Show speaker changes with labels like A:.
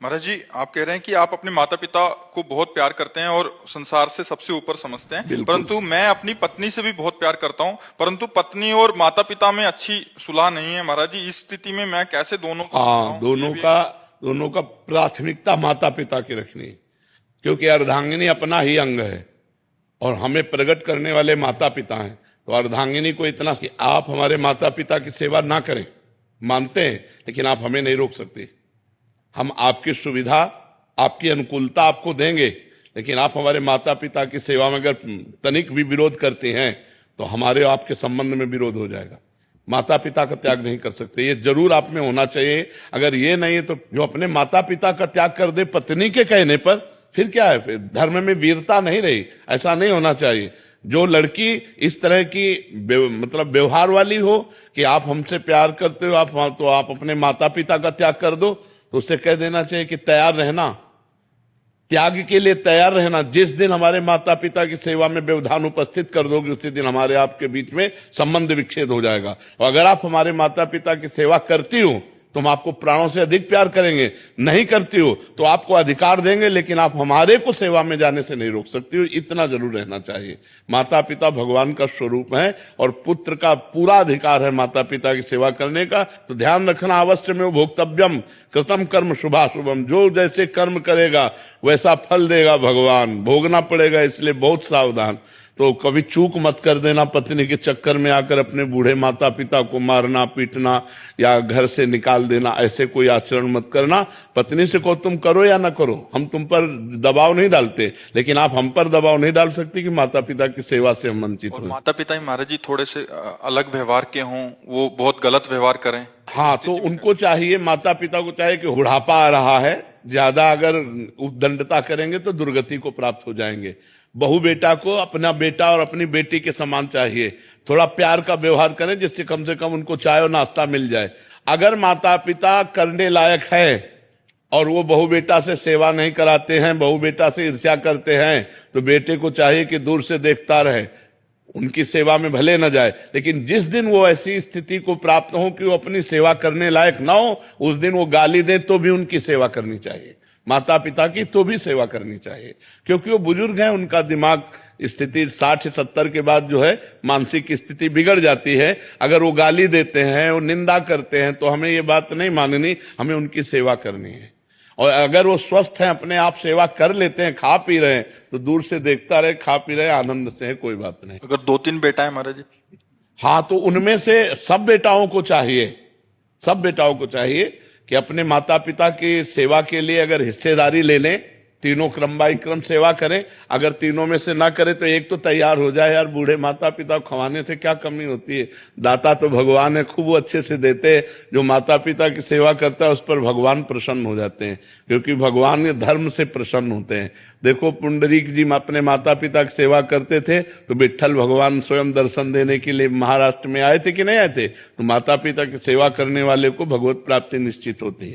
A: महाराज जी, आप कह रहे हैं कि आप अपने माता पिता को बहुत प्यार करते हैं और संसार से सबसे ऊपर समझते हैं,
B: बिल्कुल।
A: परंतु मैं अपनी पत्नी से भी बहुत प्यार करता हूं, परंतु पत्नी और माता पिता में अच्छी सुलह नहीं है। महाराज जी, इस स्थिति में मैं कैसे दोनों को
B: हाँ,
A: समझाऊं?
B: दोनों का प्राथमिकता माता पिता की रखनी है, क्योंकि अर्धांगिनी अपना ही अंग है और हमें प्रकट करने वाले माता पिता हैं। तो अर्धांगिनी को इतना कि आप हमारे माता पिता की सेवा ना करें, मानते हैं, लेकिन आप हमें नहीं रोक सकते। हम आपकी सुविधा, आपकी अनुकूलता आपको देंगे, लेकिन आप हमारे माता पिता की सेवा में अगर तनिक भी विरोध करते हैं तो हमारे आपके संबंध में विरोध हो जाएगा। माता पिता का त्याग नहीं कर सकते, ये जरूर आप में होना चाहिए। अगर ये नहीं है तो जो अपने माता पिता का त्याग कर दे पत्नी के कहने पर, फिर क्या है? फिर धर्म में वीरता नहीं रही। ऐसा नहीं होना चाहिए। जो लड़की इस तरह की मतलब व्यवहार वाली हो कि आप हमसे प्यार करते हो, आप अपने माता पिता का त्याग कर दो, तो उसे कह देना चाहिए कि तैयार रहना, त्याग के लिए तैयार रहना। जिस दिन हमारे माता पिता की सेवा में व्यवधान उपस्थित कर दोगे, उसी दिन हमारे आपके बीच में संबंध विच्छेद हो जाएगा। और अगर आप हमारे माता पिता की सेवा करती हो तो हम आपको प्राणों से अधिक प्यार करेंगे, नहीं करती हो तो आपको अधिकार देंगे, लेकिन आप हमारे को सेवा में जाने से नहीं रोक सकती हो। इतना जरूर रहना चाहिए। माता पिता भगवान का स्वरूप है और पुत्र का पूरा अधिकार है माता पिता की सेवा करने का। तो ध्यान रखना, अवश्य में भोक्तव्यम कृतम कर्म शुभाशुभम। जो जैसे कर्म करेगा वैसा फल देगा भगवान, भोगना पड़ेगा, इसलिए बहुत सावधान। तो कभी चूक मत कर देना, पत्नी के चक्कर में आकर अपने बूढ़े माता पिता को मारना पीटना या घर से निकाल देना, ऐसे कोई आचरण मत करना। पत्नी से को तुम करो या ना करो, हम तुम पर दबाव नहीं डालते, लेकिन आप हम पर दबाव नहीं डाल सकते कि माता पिता की सेवा से हम वंचित हो।
A: माता पिता ही महाराज जी थोड़े से अलग व्यवहार के हों, वो बहुत गलत व्यवहार करें।
B: हाँ, तो उनको चाहिए, माता पिता को चाहिए कि बुढ़ापा आ रहा है, ज्यादा अगर उद्दंडता करेंगे तो दुर्गति को प्राप्त हो जाएंगे। बहू बेटा को अपना बेटा और अपनी बेटी के समान चाहिए। थोड़ा प्यार का व्यवहार करें जिससे कम से कम उनको चाय और नाश्ता मिल जाए। अगर माता पिता करने लायक है और वो बहू बेटा से सेवा नहीं कराते हैं, बहू बेटा से ईर्ष्या करते हैं, तो बेटे को चाहिए कि दूर से देखता रहे, उनकी सेवा में भले न जाए। लेकिन जिस दिन वो ऐसी स्थिति को प्राप्त हो कि वो अपनी सेवा करने लायक ना हो, उस दिन वो गाली दे तो भी उनकी सेवा करनी चाहिए। माता पिता की तो भी सेवा करनी चाहिए, क्योंकि वो बुजुर्ग हैं, उनका दिमाग स्थिति 60-70 के बाद जो है मानसिक स्थिति बिगड़ जाती है। अगर वो गाली देते हैं, वो निंदा करते हैं, तो हमें ये बात नहीं माननी, हमें उनकी सेवा करनी है। और अगर वो स्वस्थ हैं, अपने आप सेवा कर लेते हैं, खा पी रहे हैं, तो दूर से देखता रहे, खा पी रहे, आनंद से है, कोई बात नहीं।
A: अगर 2-3 बेटा है महाराज जी?
B: हाँ, तो उनमें से सब बेटाओं को चाहिए कि अपने माता पिता की सेवा के लिए अगर हिस्सेदारी ले लें, तीनों क्रम बाई क्रम सेवा करें। अगर तीनों में से ना करें तो एक तो तैयार हो जाए। यार, बूढ़े माता पिता को खवाने से क्या कमी होती है? दाता तो भगवान है, खूब अच्छे से देते हैं। जो माता पिता की सेवा करता है उस पर भगवान प्रसन्न हो जाते हैं, क्योंकि भगवान ये धर्म से प्रसन्न होते हैं। देखो, पुंडरीक जी अपने माता पिता की सेवा करते थे तो विट्ठल भगवान स्वयं दर्शन देने के लिए महाराष्ट्र में आए थे कि नहीं आए थे? तो माता पिता की सेवा करने वाले को भगवत प्राप्ति निश्चित होती है।